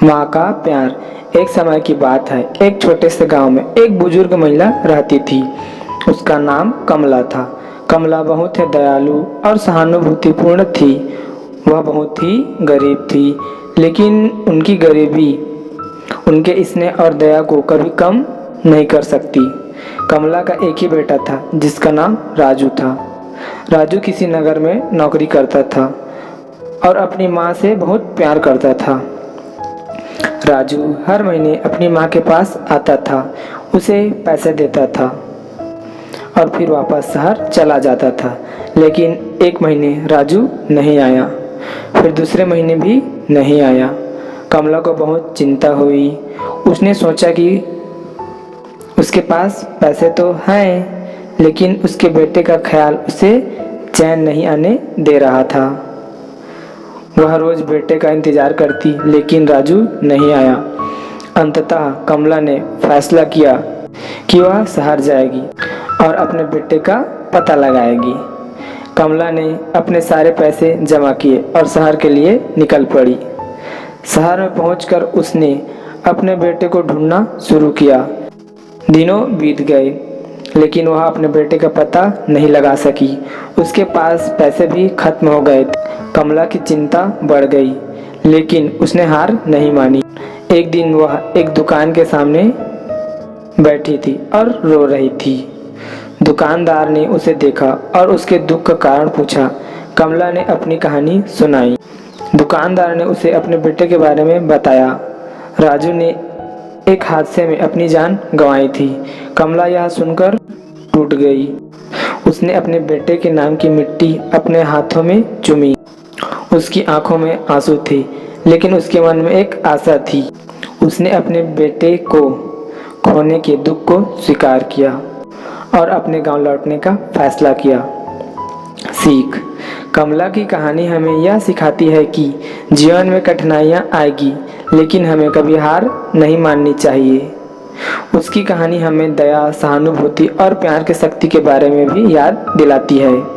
माँ का प्यार। एक समय की बात है, एक छोटे से गांव में एक बुजुर्ग महिला रहती थी। उसका नाम कमला था। कमला बहुत ही दयालु और सहानुभूतिपूर्ण थी। वह बहुत ही गरीब थी, लेकिन उनकी गरीबी उनके स्नेह और दया को कभी कम नहीं कर सकती। कमला का एक ही बेटा था, जिसका नाम राजू था। राजू किसी नगर में नौकरी करता था और अपनी माँ से बहुत प्यार करता था। राजू हर महीने अपनी माँ के पास आता था, उसे पैसे देता था और फिर वापस शहर चला जाता था। लेकिन एक महीने राजू नहीं आया, फिर दूसरे महीने भी नहीं आया। कमला को बहुत चिंता हुई। उसने सोचा कि उसके पास पैसे तो हैं, लेकिन उसके बेटे का ख्याल उसे चैन नहीं आने दे रहा था। वह रोज बेटे का इंतजार करती, लेकिन राजू नहीं आया। अंततः कमला ने फैसला किया कि वह शहर जाएगी और अपने बेटे का पता लगाएगी। कमला ने अपने सारे पैसे जमा किए और शहर के लिए निकल पड़ी। शहर में पहुंचकर उसने अपने बेटे को ढूंढना शुरू किया। दिनों बीत गए, लेकिन वह अपने बेटे का पता नहीं लगा सकी। उसके पास पैसे भी खत्म हो गए। कमला की चिंता बढ़ गई, लेकिन उसने हार नहीं मानी। एक दिन वह एक दुकान के सामने बैठी थी और रो रही थी। दुकानदार ने उसे देखा और उसके दुख का कारण पूछा। कमला ने अपनी कहानी सुनाई। दुकानदार ने उसे अपने बेटे के बारे में बताया। राजू ने एक हादसे में अपनी जान गंवाई थी। कमला यह सुनकर टूट गई। उसने अपने बेटे के नाम की मिट्टी अपने हाथों में चूमी। उसकी आंखों में आंसू थे, लेकिन उसके मन में एक आशा थी। उसने अपने बेटे को खोने के दुख को स्वीकार किया और अपने गांव लौटने का फैसला किया। सीख। कमला की कहानी हमें यह सिखाती है कि जीवन में कठिनाइयाँ आएगी, लेकिन हमें कभी हार नहीं माननी चाहिए। उसकी कहानी हमें दया, सहानुभूति और प्यार की शक्ति के बारे में भी याद दिलाती है।